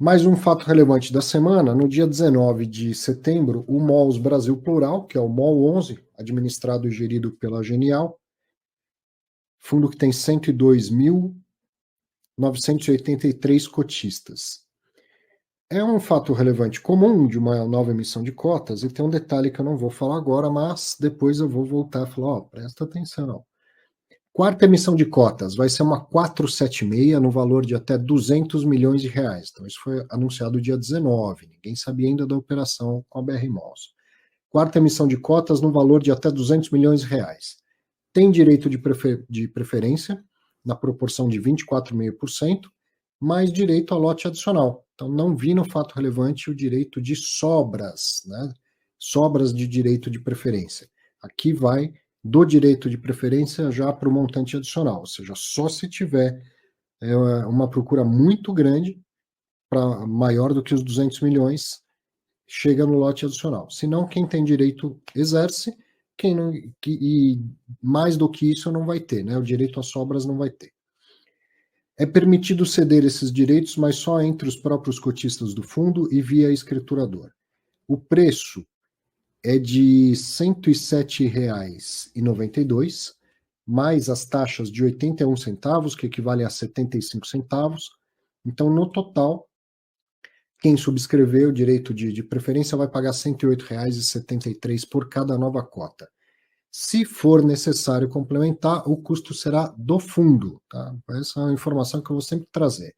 Mais um fato relevante da semana, no dia 19 de setembro, o Malls Brasil Plural, que é o MOL 11, administrado e gerido pela Genial, fundo que tem 102.983 cotistas. É um fato relevante comum de uma nova emissão de cotas, e tem um detalhe que eu não vou falar agora, mas depois eu vou voltar e falar, ó, presta atenção. Quarta emissão de cotas vai ser uma 476 no valor de até 200 milhões de reais. Então, isso foi anunciado dia 19. Ninguém sabia ainda da operação com a BR Malls. Quarta emissão de cotas no valor de até 200 milhões de reais. Tem direito de preferência na proporção de 24,5%, mais direito a lote adicional. Então, não vi no fato relevante o direito de sobras, né? Sobras de direito de preferência. Aqui vai do direito de preferência já para o montante adicional, ou seja, só se tiver uma procura muito grande, maior do que os 200 milhões, chega no lote adicional. Se não, quem tem direito exerce, quem não, e mais do que isso não vai ter, né? O direito às sobras não vai ter. É permitido ceder esses direitos, mas só entre os próprios cotistas do fundo e via escriturador. O preço é de R$ 107,92, mais as taxas de 81 centavos, que equivalem a 75 centavos. Então, no total, quem subscrever o direito de preferência vai pagar R$ 108,73 por cada nova cota. Se for necessário complementar, o custo será do fundo. Tá? Essa é uma informação que eu vou sempre trazer.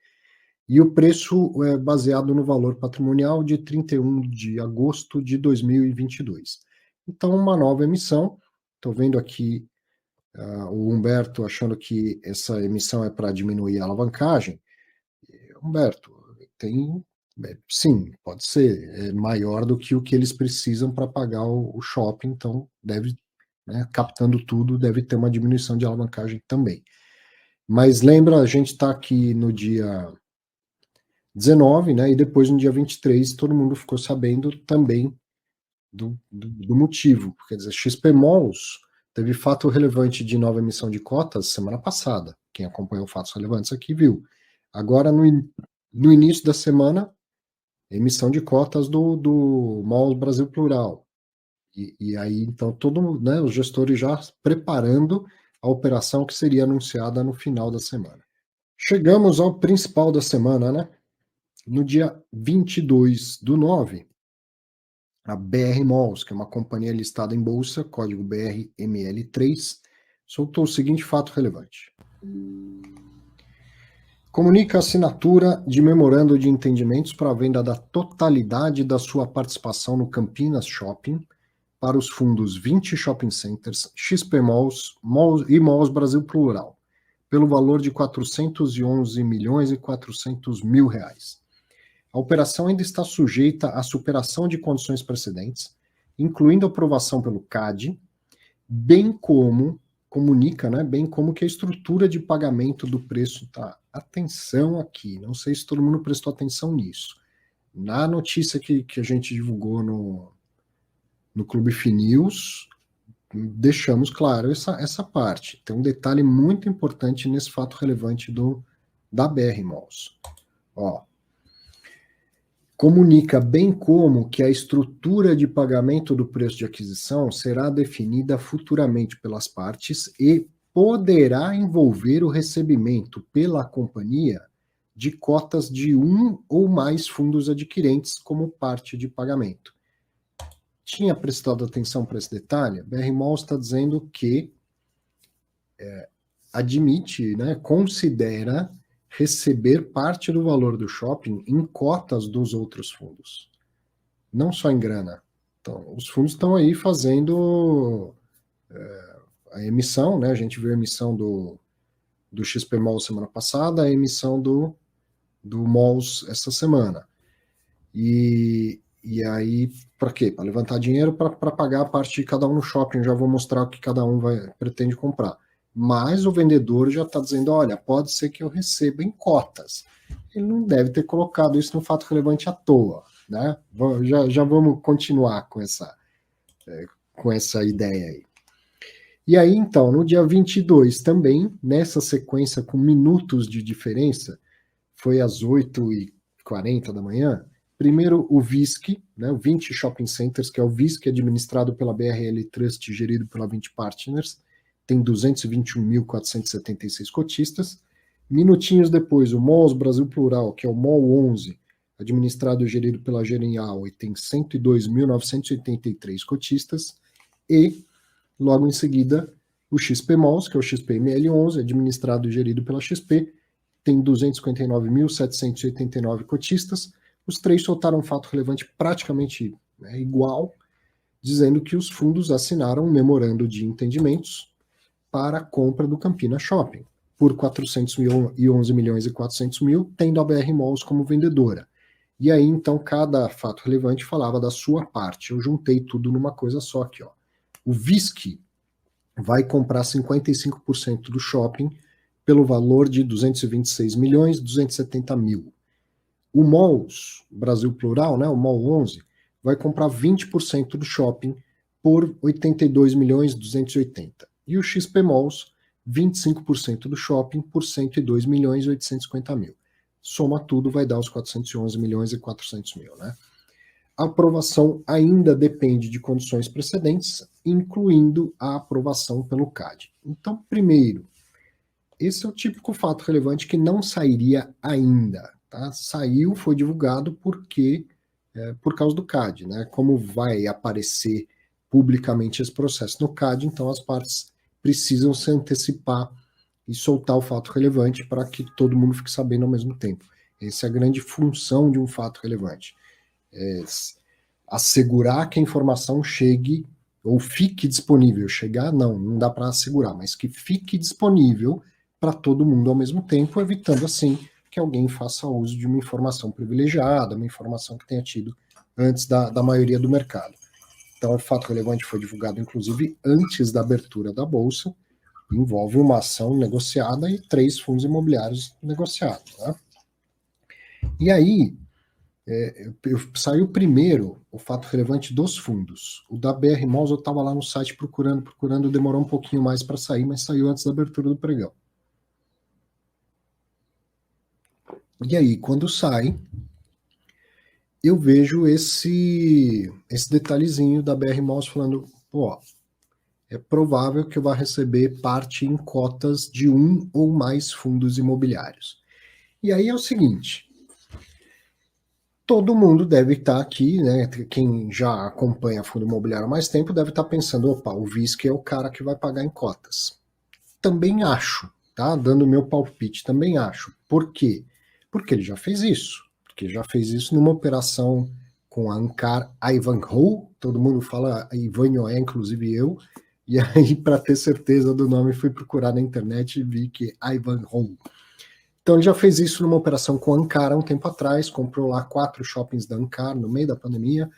E o preço é baseado no valor patrimonial de 31 de agosto de 2022. Então, uma nova emissão. Estou vendo aqui o Humberto achando que essa emissão é para diminuir a alavancagem. Humberto, sim, pode ser, é maior do que o que eles precisam para pagar o shopping, então deve, né, captando tudo, deve ter uma diminuição de alavancagem também. Mas lembra, a gente está aqui no dia 19, né, e depois no dia 23 todo mundo ficou sabendo também do motivo. Quer dizer, XP Malls teve fato relevante de nova emissão de cotas semana passada. Quem acompanhou fatos relevantes aqui viu. Agora, no início da semana, emissão de cotas do Malls Brasil Plural. E aí, então, né, os gestores já preparando a operação que seria anunciada no final da semana. Chegamos ao principal da semana, né? No dia 22/9, a BR Malls, que é uma companhia listada em bolsa, código BRML3, soltou o seguinte fato relevante. Comunica a assinatura de memorando de entendimentos para a venda da totalidade da sua participação no Campinas Shopping para os fundos 20 Shopping Centers, XP Malls e Malls Brasil Plural, pelo valor de R$ 411.400.000. A operação ainda está sujeita à superação de condições precedentes, incluindo aprovação pelo CAD, bem como comunica, né, bem como que a estrutura de pagamento do preço está. Atenção aqui, não sei se todo mundo prestou atenção nisso. Na notícia que a gente divulgou no Clube FINews, deixamos claro essa parte. Tem um detalhe muito importante nesse fato relevante da BR Malls. Ó, comunica bem como que a estrutura de pagamento do preço de aquisição será definida futuramente pelas partes e poderá envolver o recebimento pela companhia de cotas de um ou mais fundos adquirentes como parte de pagamento. Tinha prestado atenção para esse detalhe? A BR Malls está dizendo que admite, né, considera receber parte do valor do shopping em cotas dos outros fundos, não só em grana. Então, os fundos estão aí fazendo a emissão, né? A gente viu a emissão do XP Malls semana passada, a emissão do Malls essa semana. E aí, para quê? Para levantar dinheiro para pagar a parte de cada um no shopping. Já vou mostrar o que cada um pretende comprar. Mas o vendedor já está dizendo, olha, pode ser que eu receba em cotas. Ele não deve ter colocado isso no fato relevante à toa, né? Já vamos continuar com essa ideia aí. E aí, então, no dia 22 também, nessa sequência com minutos de diferença, foi às 8h 9h40 da manhã. Primeiro, o VISC, né, o 20 Shopping Centers, que é o VISC, administrado pela BRL Trust, gerido pela 20 Partners, tem 221.476 cotistas. Minutinhos depois, o Malls Brasil Plural, que é o MOL 11, administrado e gerido pela Genial, e tem 102.983 cotistas. E, logo em seguida, o XP Malls, que é o XPML 11, administrado e gerido pela XP, tem 259.789 cotistas. Os três soltaram um fato relevante praticamente igual, dizendo que os fundos assinaram um memorando de entendimentos para a compra do Campina Shopping, por 411 milhões e 400 mil, tendo a BR Malls como vendedora. E aí, então, cada fato relevante falava da sua parte. Eu juntei tudo numa coisa só aqui, ó. O VISC vai comprar 55% do shopping pelo valor de 226 milhões 270 mil. O Malls Brasil Plural, né, o MOL 11, vai comprar 20% do shopping por 82 milhões 280. E o XP Malls, 25% do shopping por 102 milhões 850 mil. Soma tudo, vai dar os 411 milhões e 400 mil, né? A aprovação ainda depende de condições precedentes, incluindo a aprovação pelo CAD. Então, primeiro, esse é o típico fato relevante que não sairia ainda. Tá? Saiu, foi divulgado porque por causa do CAD. Né? Como vai aparecer publicamente esse processo no CAD, então as partes precisam se antecipar e soltar o fato relevante para que todo mundo fique sabendo ao mesmo tempo. Essa é a grande função de um fato relevante. Assegurar que a informação chegue ou fique disponível. Chegar, não dá para assegurar, mas que fique disponível para todo mundo ao mesmo tempo, evitando assim que alguém faça uso de uma informação privilegiada, uma informação que tenha tido antes da maioria do mercado. Então, o fato relevante foi divulgado, inclusive, antes da abertura da Bolsa, envolve uma ação negociada e 3 fundos imobiliários negociados. Né? E aí, saiu primeiro o fato relevante dos fundos. O da BR Malls eu estava lá no site procurando, demorou um pouquinho mais para sair, mas saiu antes da abertura do pregão. E aí, quando sai, eu vejo esse detalhezinho da BR Malls falando, ó, é provável que eu vá receber parte em cotas de um ou mais fundos imobiliários. E aí é o seguinte, todo mundo deve estar aqui, né? Quem já acompanha fundo imobiliário há mais tempo deve estar pensando, opa, o VISC é o cara que vai pagar em cotas. Também acho, tá? Dando meu palpite, também acho. Por quê? Porque ele já fez isso. Porque já fez isso numa operação com a Ancar Ivanhoe, todo mundo fala Ivanhoe, inclusive eu, e aí para ter certeza do nome fui procurar na internet e vi que é Ivanhoe. Então ele já fez isso numa operação com a Ancar há um tempo atrás, comprou lá 4 shoppings da Ancar no meio da pandemia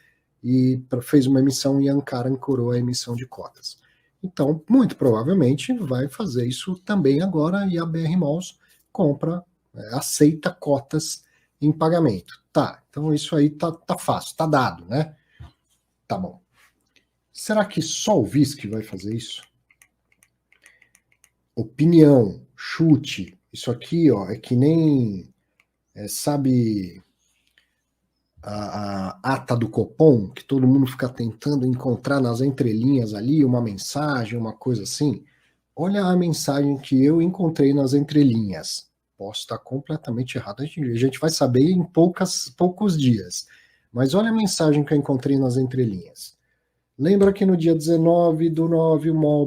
e fez uma emissão e a Ancar ancorou a emissão de cotas. Então, muito provavelmente vai fazer isso também agora e a BR Malls compra, aceita cotas em pagamento. Tá, então isso aí tá fácil, tá dado, né? Tá bom. Será que só o VISC vai fazer isso? Opinião, chute, isso aqui, ó, é que nem, sabe, a ata do Copom, que todo mundo fica tentando encontrar nas entrelinhas ali uma mensagem, uma coisa assim. Olha a mensagem que eu encontrei nas entrelinhas. Posso estar completamente errado, a gente vai saber em poucos dias. Mas olha a mensagem que eu encontrei nas entrelinhas. Lembra que no dia 19/9, o MOL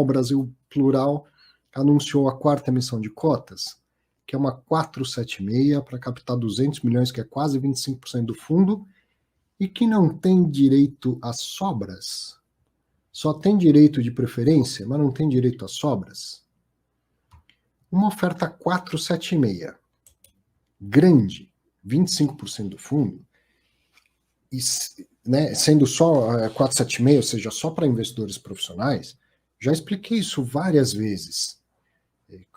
Brasil Plural anunciou a 4ª emissão de cotas, que é uma 476 para captar 200 milhões, que é quase 25% do fundo, e que não tem direito a sobras? Só tem direito de preferência, mas não tem direito a sobras? Uma oferta 476, grande, 25% do fundo, e, né, sendo só 476, ou seja, só para investidores profissionais, já expliquei isso várias vezes.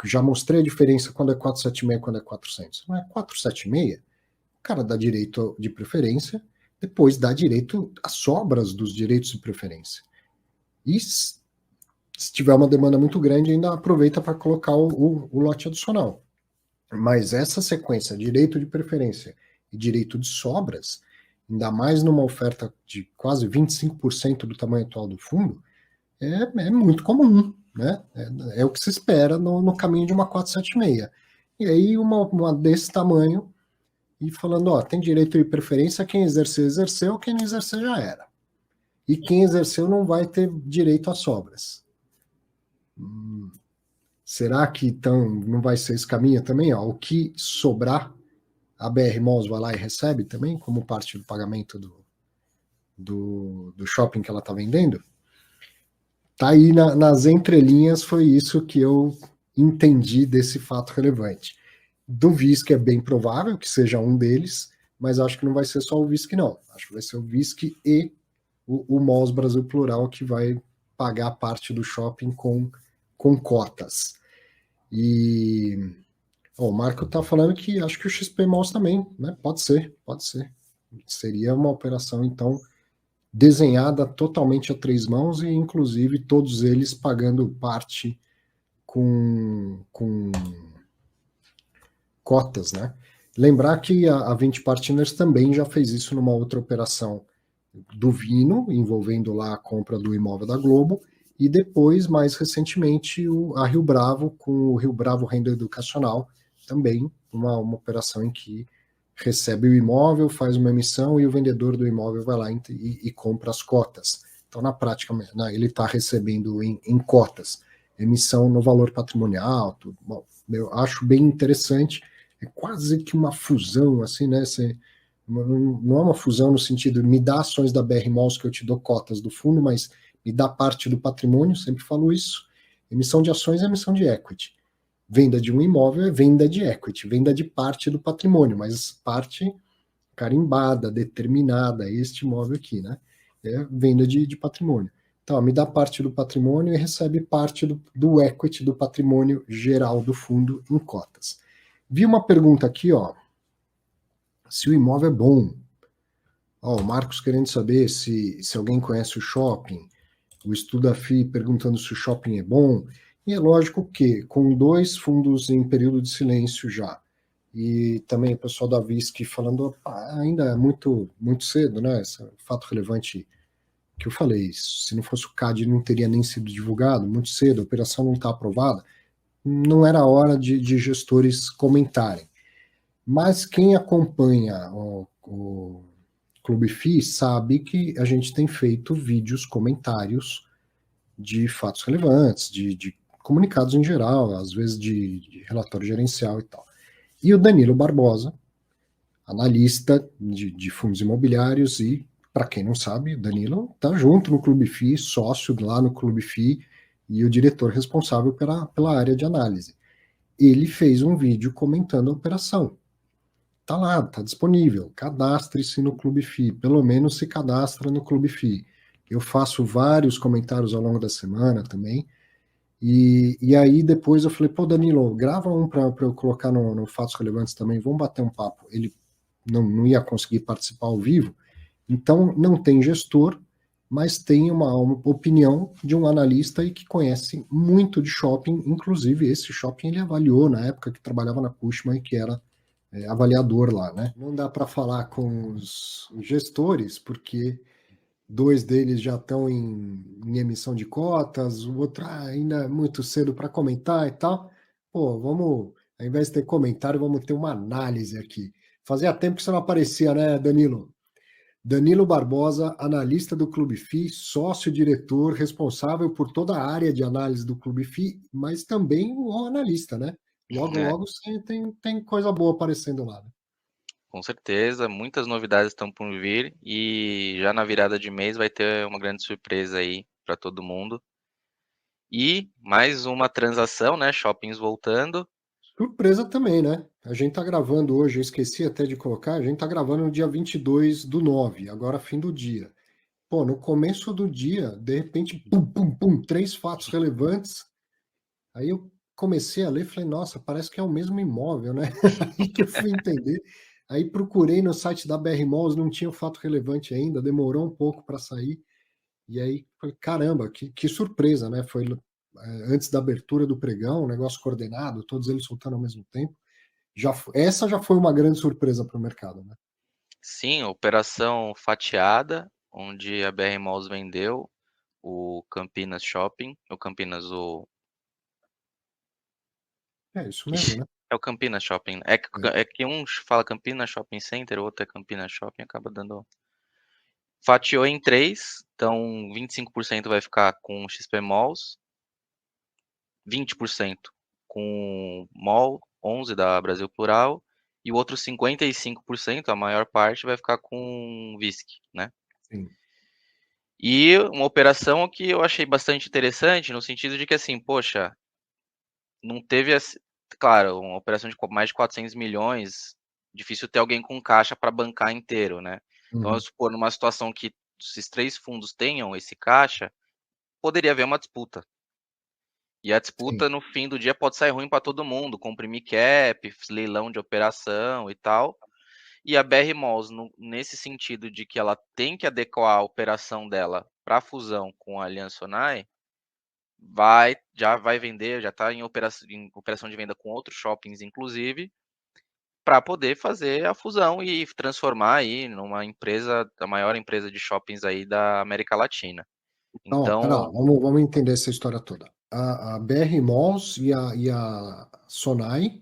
Já mostrei a diferença quando é 476 e quando é 400. Não é 476, o cara dá direito de preferência, depois dá direito às sobras dos direitos de preferência. E se tiver uma demanda muito grande, ainda aproveita para colocar o lote adicional. Mas essa sequência, direito de preferência e direito de sobras, ainda mais numa oferta de quase 25% do tamanho atual do fundo, é muito comum, né? É o que se espera no caminho de uma 476. E aí, uma desse tamanho, e falando, ó, tem direito de preferência, quem exercer, exerceu, quem não exercer, já era. E quem exerceu não vai ter direito às sobras. Será que então não vai ser esse caminho também? Ó, o que sobrar, a BR Malls vai lá e recebe também, como parte do pagamento do shopping que ela está vendendo? Tá aí nas entrelinhas, foi isso que eu entendi desse fato relevante. Do VISC é bem provável que seja um deles, mas acho que não vai ser só o VISC, não. Acho que vai ser o VISC e o Malls Brasil Plural que vai pagar parte do shopping com cotas. E o Marco está falando que acho que o XP Malls também, né? Pode ser, pode ser. Seria uma operação, então, desenhada totalmente a três mãos e, inclusive, todos eles pagando parte com cotas, né? Lembrar que a 20 Partners também já fez isso numa outra operação do Vino, envolvendo lá a compra do imóvel da Globo, e depois, mais recentemente, a Rio Bravo, com o Rio Bravo Renda Educacional, também uma operação em que recebe o imóvel, faz uma emissão e o vendedor do imóvel vai lá e compra as cotas. Então, na prática, né, ele está recebendo em cotas, emissão no valor patrimonial. Tudo. Bom, eu acho bem interessante. É quase que uma fusão, assim, né? Não é uma fusão no sentido de me dá ações da BR Malls que eu te dou cotas do fundo, mas me dá parte do patrimônio, sempre falo isso. Emissão de ações é emissão de equity. Venda de um imóvel é venda de equity, venda de parte do patrimônio, mas parte carimbada, determinada, este imóvel aqui, né? É venda de patrimônio. Então, me dá parte do patrimônio e recebe parte do equity do patrimônio geral do fundo em cotas. Vi uma pergunta aqui, ó, se o imóvel é bom. Ó, o Marcos querendo saber se alguém conhece o shopping, o Estuda FI perguntando se o shopping é bom, e é lógico que, com dois fundos em período de silêncio já, e também o pessoal da VISC falando, ainda é muito cedo, né? Esse fato relevante que eu falei, se não fosse o CAD não teria nem sido divulgado, muito cedo, a operação não está aprovada, não era hora de gestores comentarem. Mas quem acompanha o Clube FI sabe que a gente tem feito vídeos, comentários de fatos relevantes, de comunicados em geral, às vezes de relatório gerencial e tal. E o Danilo Barbosa, analista de fundos imobiliários e, para quem não sabe, o Danilo está junto no Clube FI, sócio lá no Clube FI e o diretor responsável pela área de análise. Ele fez um vídeo comentando a operação. Tá lá, tá disponível. Cadastre-se no Clube FI, pelo menos se cadastra no Clube FI. Eu faço vários comentários ao longo da semana também. E aí depois eu falei, pô, Danilo, grava um para eu colocar no Fatos Relevantes também, vamos bater um papo. Ele não ia conseguir participar ao vivo, então não tem gestor, mas tem uma opinião de um analista e que conhece muito de shopping, inclusive esse shopping ele avaliou na época que trabalhava na Cushman, que era avaliador lá, né? Não dá para falar com os gestores, porque dois deles já estão em emissão de cotas, o outro ainda é muito cedo para comentar e tal. Pô, vamos, ao invés de ter comentário, vamos ter uma análise aqui. Fazia tempo que você não aparecia, né, Danilo? Danilo Barbosa, analista do Clube FI, sócio-diretor, responsável por toda a área de análise do Clube FI, mas também o analista, né? Logo, É, logo tem coisa boa aparecendo lá. Né? com certeza, muitas novidades estão por vir e já na virada de mês vai ter uma grande surpresa aí para todo mundo. E mais uma transação, né? Shoppings voltando. Surpresa também, né? A gente tá gravando hoje, eu esqueci até de colocar, a gente tá gravando no dia 22/9, agora fim do dia. Pô, no começo do dia, de repente, pum, pum, pum, três fatos relevantes. Aí eu comecei a ler, falei, nossa, parece que é o mesmo imóvel, né? Aí que eu fui entender. Aí procurei no site da BR Malls, não tinha o fato relevante ainda, demorou um pouco para sair. E aí, falei, caramba, que surpresa, né? Foi antes da abertura do pregão, um negócio coordenado, todos eles soltando ao mesmo tempo. Essa já foi uma grande surpresa para o mercado, né? Sim, operação fatiada, onde a BR Malls vendeu o Campinas Shopping, o Campinas, o É isso mesmo, ixi, né? é o Campinas Shopping. É, É que um fala Campinas Shopping Center, o outro é Campinas Shopping, acaba dando. Fatiou em três, então 25% vai ficar com o XP Malls, 20% com Mall 11 da Brasil Plural e o outro 55%, a maior parte, vai ficar com VISC, né? sim. E uma operação que eu achei bastante interessante, no sentido de que, assim, poxa, não teve, claro, uma operação de mais de 400 milhões, difícil ter alguém com caixa para bancar inteiro, né? Então, Uhum. vamos supor, numa situação que esses três fundos tenham esse caixa, poderia haver uma disputa. E a Sim. disputa, no fim do dia, pode sair ruim para todo mundo, comprimir cap, leilão de operação e tal. E a BR Malls, nesse sentido de que ela tem que adequar a operação dela para a fusão com a Aliança Sonae, já vai vender, já está em operação de venda com outros shoppings, inclusive, para poder fazer a fusão e transformar aí numa empresa, a maior empresa de shoppings aí da América Latina. Então, ó, pera lá, Então, vamos entender essa história toda. A BR Malls e a Sonai,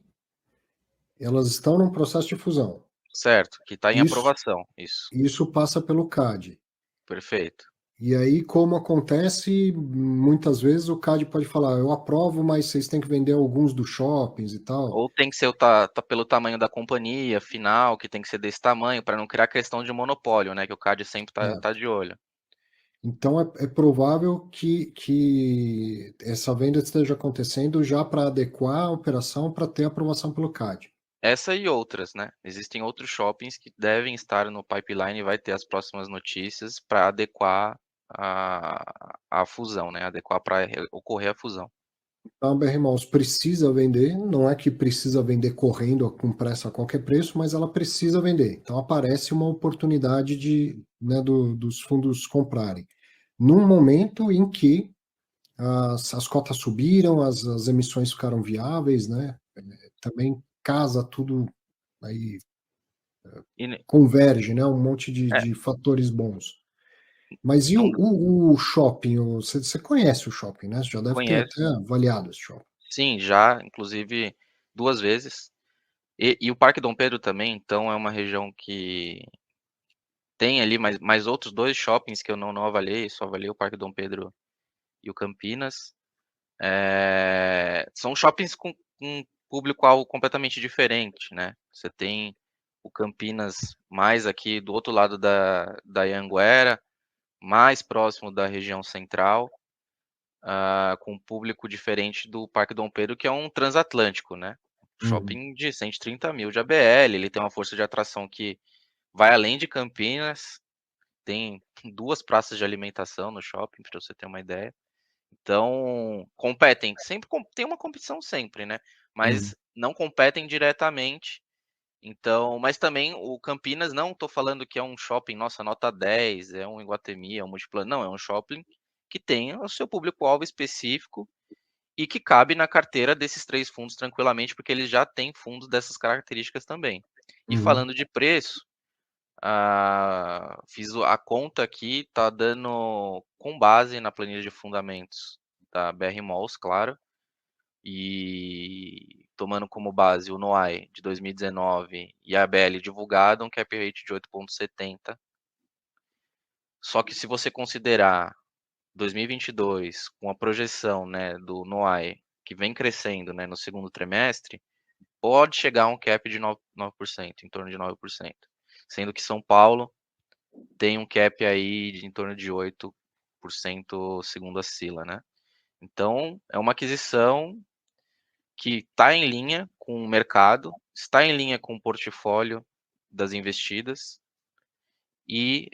elas estão num processo de fusão. certo, que está em Isso, aprovação, isso, isso passa pelo CAD. perfeito. E aí, como acontece, muitas vezes o CAD pode falar, eu aprovo, mas vocês têm que vender alguns dos shoppings e tal. Ou tem que ser pelo tamanho da companhia final, que tem que ser desse tamanho, para não criar questão de monopólio, né? Que o CAD sempre tá Certo. de olho. Então, é provável que essa venda esteja acontecendo já para adequar a operação para ter aprovação pelo CAD. Essa e outras, né? Existem outros shoppings que devem estar no pipeline e vai ter as próximas notícias para adequar a fusão, né? Adequar para ocorrer a fusão. Então, a BR Malls precisa vender, não é que precisa vender correndo com pressa a qualquer preço, mas ela precisa vender. Então, aparece uma oportunidade né, dos fundos comprarem. Num momento em que as cotas subiram, as emissões ficaram viáveis, né? Também casa tudo aí, E, converge, né? Um monte é, de fatores bons. Mas e não o shopping? Você conhece o shopping, né? Você já deve ter até conheço. avaliado esse shopping. Sim, já, inclusive, duas vezes. E o Parque Dom Pedro também, então é uma região que tem ali mais outros dois shoppings que eu não avaliei, só avaliei o Parque Dom Pedro e o Campinas. São shoppings com um público-alvo completamente diferente, né? Você tem o Campinas mais aqui do outro lado da Anhanguera, mais próximo da região central, com um público diferente do Parque Dom Pedro, que é um transatlântico, né? Uhum, Shopping de 130 mil de ABL, ele tem uma força de atração que vai além de Campinas, tem duas praças de alimentação no shopping, para você ter uma ideia. Então, competem, sempre tem uma competição sempre, né? uhum, Mas não competem diretamente. Então, mas também o Campinas, não estou falando que é um shopping, nossa, nota 10, é um Iguatemi, é um Multiplan, não, é um shopping que tem o seu público-alvo específico e que cabe na carteira desses três fundos tranquilamente, porque eles já têm fundos dessas características também. E uhum, falando de preço, fiz a conta aqui, tá dando com base na planilha de fundamentos da BR Malls, claro, e tomando como base o NOI de 2019 e a ABL divulgada, um cap rate de 8,70. Só que se você considerar 2022 com a projeção, né, do NOI que vem crescendo, né, no segundo trimestre, pode chegar a um cap de 9%, em torno de 9%. Sendo que São Paulo tem um cap aí em torno de 8% segundo a Sila, né? Então, é uma aquisição que está em linha com o mercado, está em linha com o portfólio das investidas e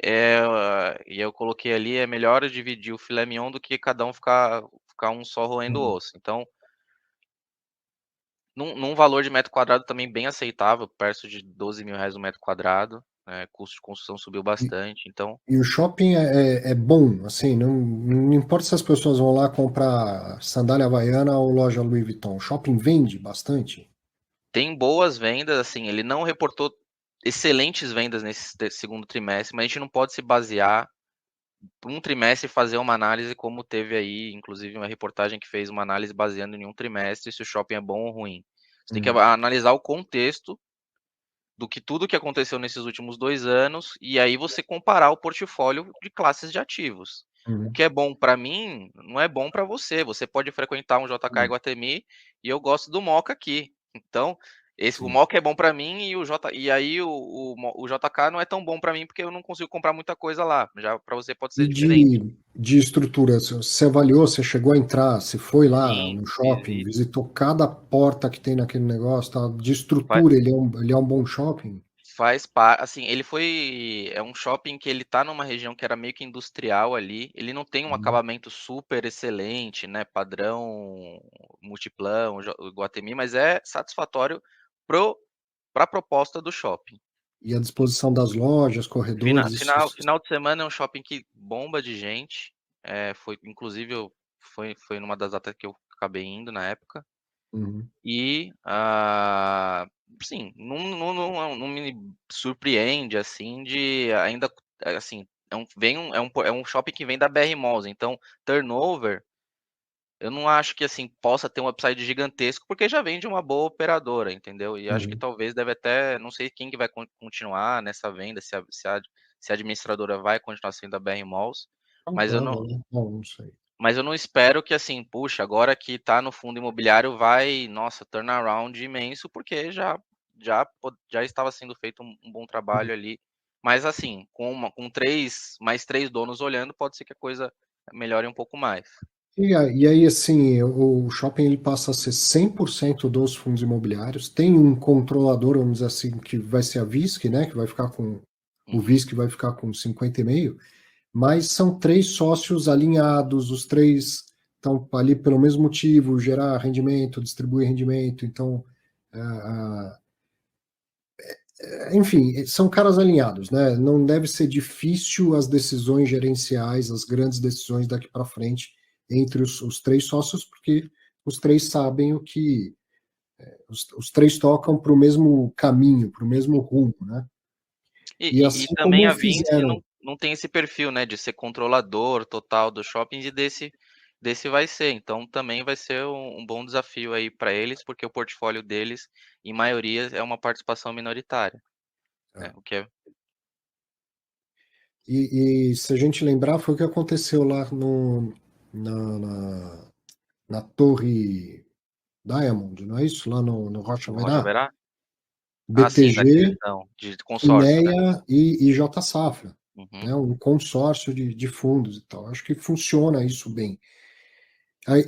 eu coloquei ali, é melhor dividir o filé mignon do que cada um ficar um só roendo o uhum. osso. Então, num valor de metro quadrado também bem aceitável, perto de 12 mil reais o metro quadrado, custo de construção subiu E, bastante, então e o shopping é bom, assim, não importa se as pessoas vão lá comprar sandália havaiana ou loja Louis Vuitton. O shopping vende bastante. tem boas vendas, assim, ele não reportou excelentes vendas nesse segundo trimestre, mas a gente não pode se basear por um trimestre e fazer uma análise como teve aí, inclusive uma reportagem que fez uma análise baseando em um trimestre se o shopping é bom ou ruim. Você tem que analisar o contexto do que tudo que aconteceu nesses últimos 2 anos, e aí você comparar o portfólio de classes de ativos. O Uhum. que é bom para mim, não é bom para você. Você pode frequentar um JK Sim, Iguatemi e eu gosto do Moca aqui. Então, o sim. Moca é bom para mim e aí o JK não é tão bom para mim porque eu não consigo comprar muita coisa lá. Já para você pode E ser diferente. de estrutura, você avaliou, você chegou a entrar, você foi lá Sim, no shopping, visita. visitou cada porta que tem naquele negócio, tá? De Fa- estrutura, ele é um bom shopping? Faz parte, assim, é um shopping que ele tá numa região que era meio que industrial ali, ele não tem um Uhum. acabamento super excelente, né, padrão Multiplan, o Iguatemi, mas é satisfatório pro pra proposta do shopping. E a disposição das lojas, corredores, isso. Final de semana é um shopping que bomba de gente, foi inclusive foi numa das datas que eu acabei indo na época. Uhum. E, sim, não me surpreende, assim, de ainda, assim, é um shopping que vem da BR Malls, então turnover, eu não acho que, assim, possa ter um upside gigantesco, porque já vem de uma boa operadora, entendeu. E acho que Uhum. talvez deve até não sei quem que vai continuar nessa venda, se a administradora vai continuar sendo a BR Malls, mas eu não Provável, né? Bom, não sei. mas eu não espero que, assim, puxa, agora que tá no fundo imobiliário vai, nossa, turnaround imenso, porque já estava sendo feito um bom trabalho ali. Mas assim, com mais 3 donos olhando, pode ser que a coisa melhore um pouco mais. E aí, assim, o shopping ele passa a ser 100% dos fundos imobiliários. Tem um controlador, vamos dizer assim, que vai ser a VISC, né? Que vai ficar com o Uhum. VISC vai ficar com 50,5%, mas são três sócios alinhados, os três estão ali pelo mesmo motivo, gerar rendimento, distribuir rendimento. Então, ah, enfim, são caras alinhados, né? Não deve ser difícil as decisões gerenciais, as grandes decisões daqui para frente entre os três sócios, porque os três sabem o que os três tocam para o mesmo caminho, para o mesmo rumo, né? E E assim também como a Vinci fizeram, não tem esse perfil, né, de ser controlador total dos shoppings e desse vai ser. Então também vai ser um bom desafio aí para eles, porque o portfólio deles, em maioria, é uma participação minoritária, né, o que é e se a gente lembrar, foi o que aconteceu lá no, na, na, na Torre Diamond, não é isso? Lá no Rocha no Rocha Verá? Verá? Ah, sim, da BTG, aquisição de consórcio, né. Quineia e J Safra, Uhum, né? Um consórcio de fundos e tal. Acho que funciona isso bem.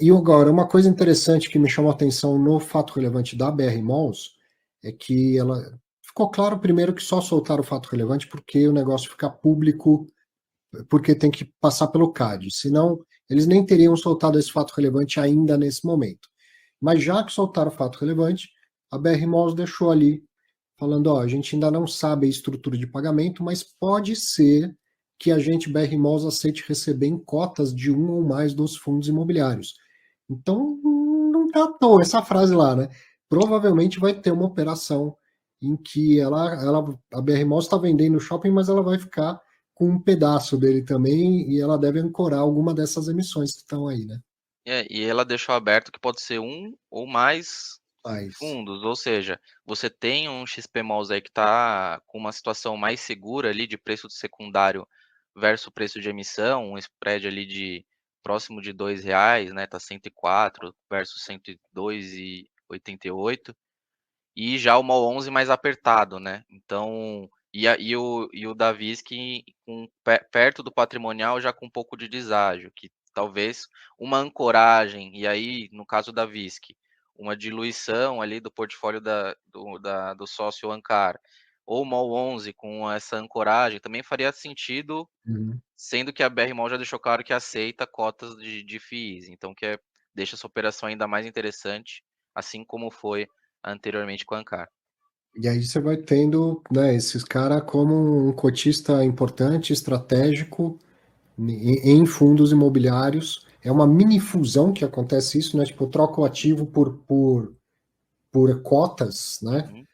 E agora, uma coisa interessante que me chamou a atenção no fato relevante da BR Malls é que ela ficou claro primeiro que só soltaram o fato relevante porque o negócio fica público, porque tem que passar pelo CAD, senão eles nem teriam soltado esse fato relevante ainda nesse momento. Mas já que soltaram o fato relevante, a BR Malls deixou ali falando, ó, a gente ainda não sabe a estrutura de pagamento, mas pode ser que a gente, BR Malls, aceite receber em cotas de um ou mais dos fundos imobiliários. Então, não tá à toa essa frase lá, né? Provavelmente vai ter uma operação em que a BR Malls está vendendo o shopping, mas ela vai ficar com um pedaço dele também e ela deve ancorar alguma dessas emissões que estão aí, né? e ela deixou aberto que pode ser um ou mais Mas, fundos, ou seja, você tem um XP Malls aí que está com uma situação mais segura ali de preço de secundário versus preço de emissão, um spread ali de próximo de R$ 2, né, tá 104 versus 102,88. E já o Mall 11 mais apertado, né. Então o Davies que perto do patrimonial já com um pouco de deságio, que talvez uma ancoragem, e aí no caso da VISC, uma diluição ali do portfólio do sócio Ancar, ou o Mall 11 com essa ancoragem também faria sentido, uhum. sendo que a BR Mall já deixou claro que aceita cotas de FIIs, então deixa essa operação ainda mais interessante, assim como foi anteriormente com a Ancar. E aí você vai tendo, né, esses caras como um cotista importante, estratégico em fundos imobiliários. É uma mini fusão que acontece isso, né? Tipo, eu troco o ativo por cotas, né? Uhum.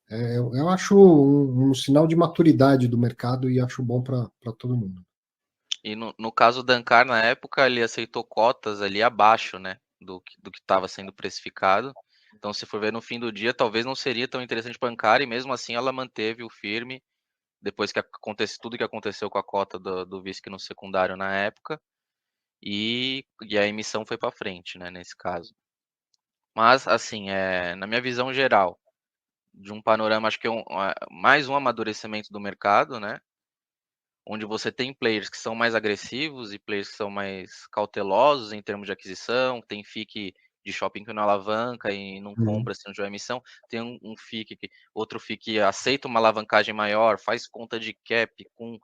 Eu acho um sinal de maturidade do mercado e acho bom para todo mundo. E no caso da Ancar, na época, ele aceitou cotas ali abaixo, né, do que estava sendo precificado. Então, se for ver no fim do dia, talvez não seria tão interessante para a Ancar, e mesmo assim ela manteve o firme, depois que acontece tudo que aconteceu com a cota do VISC no secundário na época, e a emissão foi para frente, né, nesse caso. Mas, assim, na minha visão geral, de um panorama, acho que mais um amadurecimento do mercado, né, onde você tem players que são mais agressivos e players que são mais cautelosos em termos de aquisição, tem FIC de shopping que não alavanca e não Uhum. compra se não tiver emissão, tem outro FIC que aceita uma alavancagem maior, faz conta de cap com,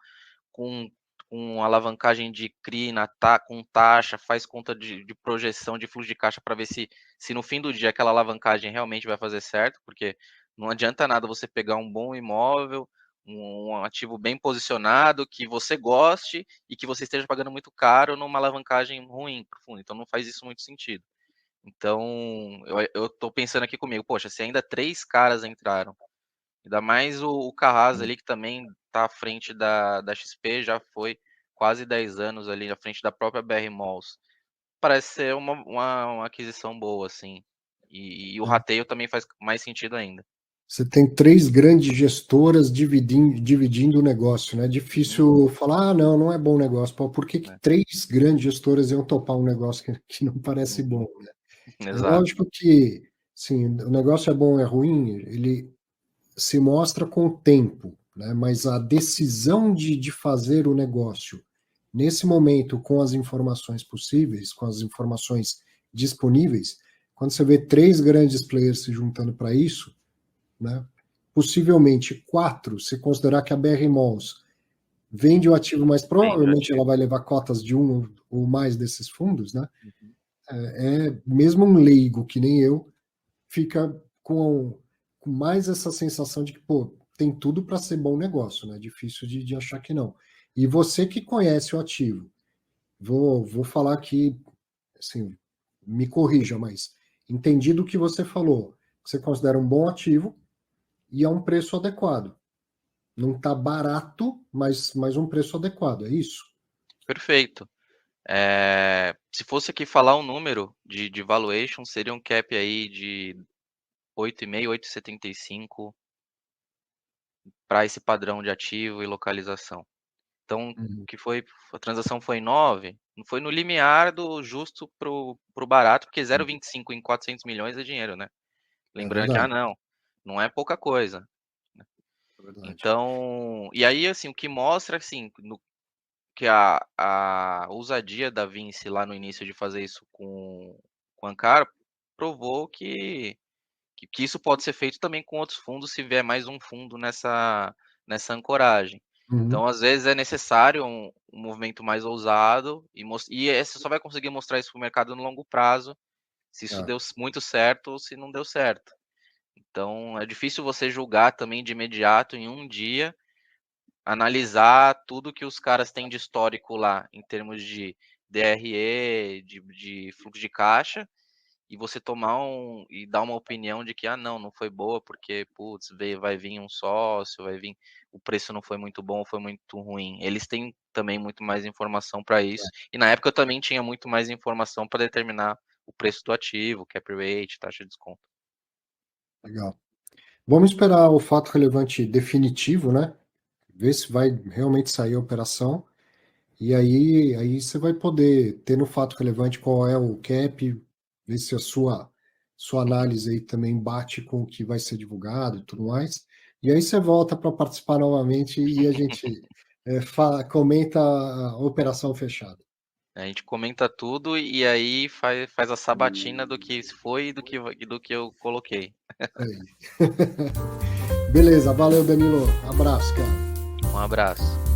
com alavancagem de CRI com taxa, faz conta de projeção de fluxo de caixa para ver se no fim do dia aquela alavancagem realmente vai fazer certo, porque não adianta nada você pegar um bom imóvel, um ativo bem posicionado, que você goste e que você esteja pagando muito caro numa alavancagem ruim, profunda. Então não faz isso muito sentido. Então eu estou pensando aqui comigo, poxa, se ainda 3 caras entraram, ainda mais o Carrasco ali, que também está à frente da XP, já foi quase 10 anos ali à frente da própria BR Malls. Parece ser uma aquisição boa, assim. E o rateio também faz mais sentido ainda. Você tem três grandes gestoras dividindo o negócio, né? É Uhum, difícil falar, ah, não, não é bom negócio. Pô, por que que né? três grandes gestoras iam topar um negócio que não parece Uhum, bom, né? É exato. lógico que, sim, o negócio é bom ou é ruim, ele se mostra com o tempo, né? Mas a decisão de fazer o negócio nesse momento, com as informações possíveis, com as informações disponíveis, quando você vê três grandes players se juntando para isso, né? Possivelmente quatro, se considerar que a BR Malls vende o ativo, mas Vende o provavelmente ela ativo. vai levar cotas de um ou mais desses fundos, né? Uhum. Mesmo um leigo que nem eu fica com mais essa sensação de que, pô, tem tudo para ser bom negócio, né? Difícil de achar que não. E você que conhece o ativo, vou falar aqui, assim, me corrija, mas entendi do que você falou, que você considera um bom ativo e a um preço adequado. Não está barato, mas um preço adequado, é isso? Perfeito. Se fosse aqui falar um número de valuation, seria um cap aí de 8,5, 8,75 para esse padrão de ativo e localização. Então, Uhum. a transação foi 9, não foi no limiar do justo pro barato, porque 0,25 em 400 milhões é dinheiro, né? É Lembrando que, verdade, não é pouca coisa. é verdade. Então, e aí, assim, o que mostra, assim, que a ousadia da Vinci lá no início de fazer isso com a Ankara provou que isso pode ser feito também com outros fundos, se vier mais um fundo nessa ancoragem. Uhum. Então, às vezes, é necessário um movimento mais ousado e você só vai conseguir mostrar isso para o mercado no longo prazo, se isso É, deu muito certo ou se não deu certo. Então, é difícil você julgar também de imediato, em um dia, analisar tudo que os caras têm de histórico lá, em termos de DRE, de fluxo de caixa, e você e dar uma opinião de que, não foi boa porque, putz, vai vir um sócio, o preço não foi muito bom, foi muito ruim. Eles têm também muito mais informação para isso. E na época eu também tinha muito mais informação para determinar o preço do ativo, cap rate, taxa de desconto. legal. Vamos esperar o fato relevante definitivo, né? Ver se vai realmente sair a operação. E aí você vai poder ter no fato relevante qual é o cap, ver se a sua análise aí também bate com o que vai ser divulgado e tudo mais. E aí você volta para participar novamente e a gente comenta a operação fechada. A gente comenta tudo e aí faz a sabatina do que foi e do que eu coloquei. Aí. Beleza, valeu, Danilo. Abraço, cara. Um abraço.